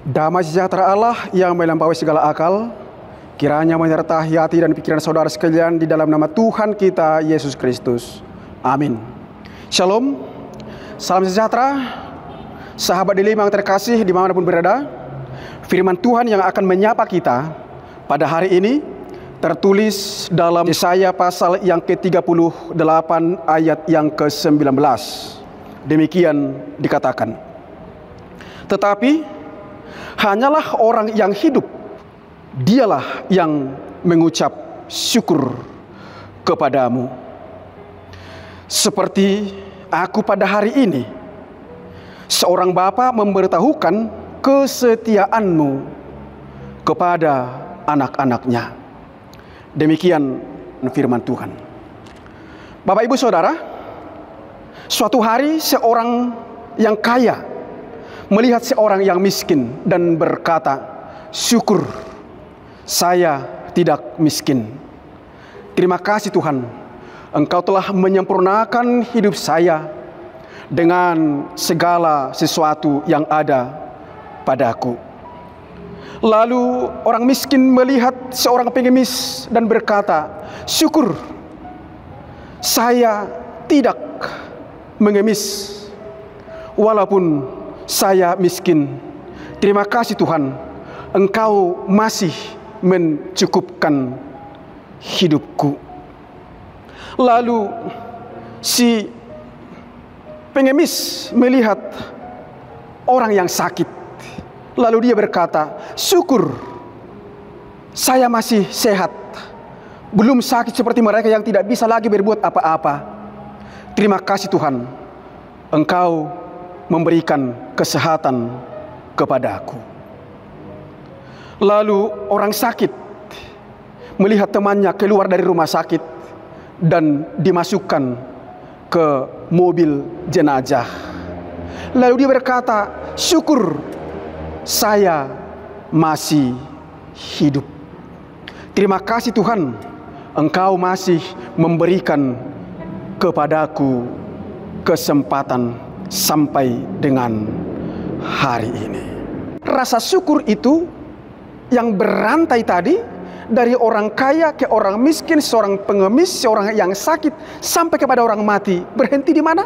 Damai sejahtera Allah yang melampaui segala akal, kiranya menyertai hati dan pikiran saudara sekalian di dalam nama Tuhan kita, Yesus Kristus. Amin. Shalom, salam sejahtera, sahabat Delima yang terkasih dimanapun berada. Firman Tuhan yang akan menyapa kita pada hari ini tertulis dalam Yesaya pasal yang ke-38 ayat yang ke-19. Demikian dikatakan, tetapi hanyalah orang yang hidup, dialah yang mengucap syukur kepadamu. Seperti aku pada hari ini, seorang bapa memberitahukan kesetiaanmu kepada anak-anaknya. Demikian firman Tuhan. Bapak Ibu Saudara, suatu hari seorang yang kaya melihat seorang yang miskin dan berkata, syukur, saya tidak miskin. Terima kasih Tuhan, Engkau telah menyempurnakan hidup saya dengan segala sesuatu yang ada padaku. Lalu orang miskin melihat seorang pengemis dan berkata, syukur, saya tidak mengemis walaupun saya miskin. Terima kasih Tuhan, Engkau masih mencukupkan hidupku. Lalu si pengemis melihat orang yang sakit. Lalu dia berkata, syukur, saya masih sehat, belum sakit seperti mereka yang tidak bisa lagi berbuat apa-apa. Terima kasih Tuhan, Engkau memberikan kesehatan kepadaku. Lalu orang sakit melihat temannya keluar dari rumah sakit dan dimasukkan ke mobil jenazah. Lalu dia berkata, syukur, saya masih hidup. Terima kasih Tuhan, Engkau masih memberikan kepadaku kesempatan sampai dengan hari ini. Rasa syukur itu yang berantai tadi, dari orang kaya ke orang miskin, seorang pengemis, seorang yang sakit, sampai kepada orang mati. Berhenti di mana?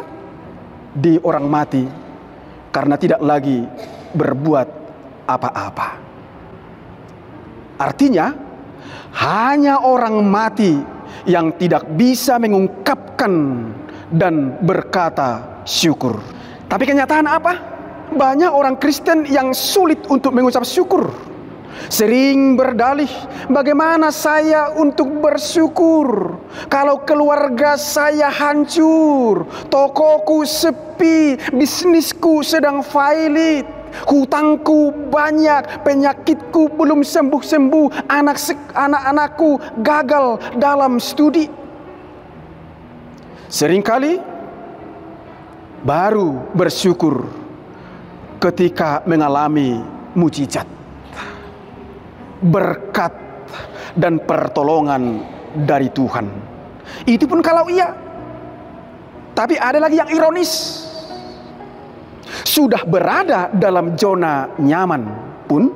Di orang mati, karena tidak lagi berbuat apa-apa. Artinya, hanya orang mati yang tidak bisa mengungkapkan dan berkata syukur. Tapi kenyataan apa? Banyak orang Kristen yang sulit untuk mengucap syukur. Sering berdalih, bagaimana saya untuk bersyukur kalau keluarga saya hancur, tokoku sepi, bisnisku sedang failit, hutangku banyak, penyakitku belum sembuh-sembuh, anak-anakku gagal dalam studi. Seringkali baru bersyukur ketika mengalami mujizat, berkat dan pertolongan dari Tuhan. Itu pun kalau iya. Tapi ada lagi yang ironis. Sudah berada dalam zona nyaman pun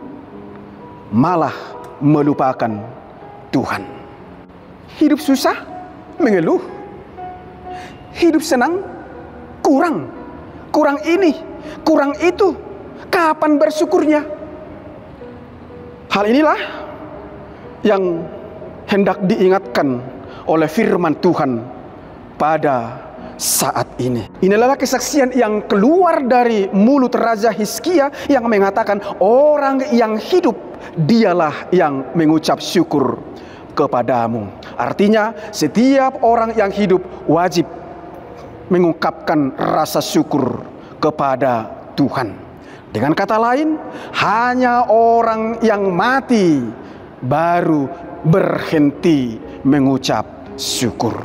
malah melupakan Tuhan. Hidup susah, mengeluh. Hidup senang, kurang ini, kurang itu. Kapan bersyukurnya? Hal inilah yang hendak diingatkan oleh firman Tuhan pada saat ini. Inilah kesaksian yang keluar dari mulut Raja Hizkia yang mengatakan, orang yang hidup dialah yang mengucap syukur kepadamu. Artinya setiap orang yang hidup wajib mengungkapkan rasa syukur kepada Tuhan. Dengan kata lain, hanya orang yang mati baru berhenti mengucap syukur.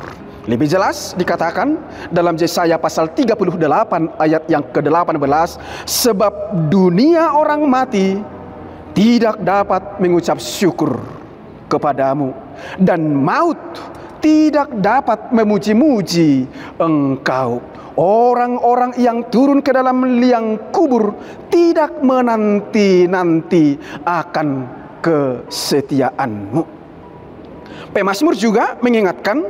Lebih jelas dikatakan dalam Yesaya pasal 38 ayat yang ke-18, sebab dunia orang mati tidak dapat mengucap syukur kepadamu, dan maut tidak dapat memuji-muji Engkau. Orang-orang yang turun ke dalam liang kubur tidak menanti-nanti akan kesetiaan-Mu. Pemazmur juga mengingatkan,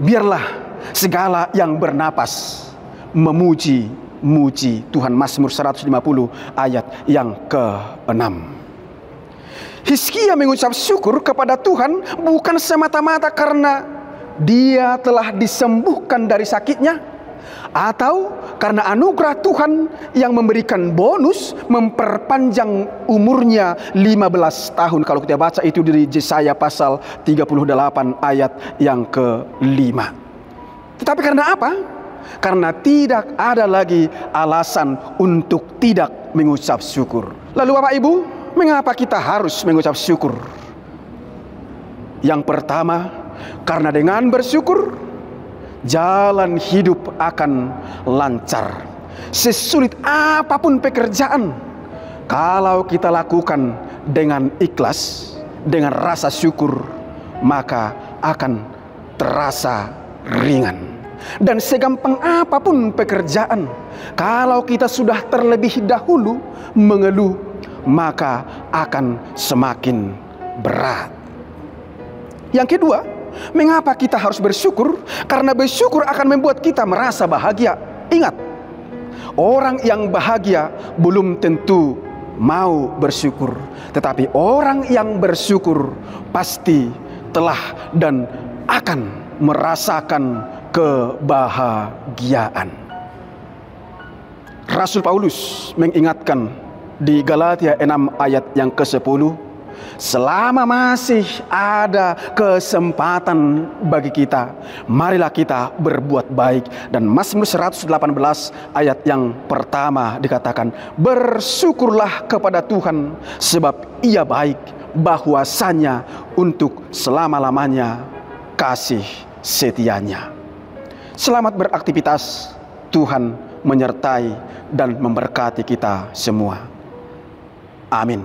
biarlah segala yang bernapas memuji-muji Tuhan. Mazmur 150 ayat yang ke-6. Hizkia mengucap syukur kepada Tuhan bukan semata-mata karena dia telah disembuhkan dari sakitnya, atau karena anugerah Tuhan yang memberikan bonus memperpanjang umurnya 15 tahun. Kalau kita baca itu dari Yesaya pasal 38 ayat yang ke-5. Tetapi karena apa? Karena tidak ada lagi alasan untuk tidak mengucap syukur. Lalu Bapak Ibu, mengapa kita harus mengucap syukur? Yang pertama, karena dengan bersyukur jalan hidup akan lancar. Sesulit apapun pekerjaan, kalau kita lakukan dengan ikhlas, dengan rasa syukur, maka akan terasa ringan. Dan segampang apapun pekerjaan, kalau kita sudah terlebih dahulu mengeluh, maka akan semakin berat. Yang kedua, mengapa kita harus bersyukur? Karena bersyukur akan membuat kita merasa bahagia. Ingat, orang yang bahagia belum tentu mau bersyukur, tetapi orang yang bersyukur pasti telah dan akan merasakan kebahagiaan. Rasul Paulus mengingatkan di Galatia 6 ayat yang ke-10, selama masih ada kesempatan bagi kita, marilah kita berbuat baik. Dan Mazmur 118 ayat yang pertama dikatakan, bersyukurlah kepada Tuhan sebab Ia baik, bahwasanya untuk selama-lamanya kasih setianya. Selamat beraktivitas. Tuhan menyertai dan memberkati kita semua. Amin.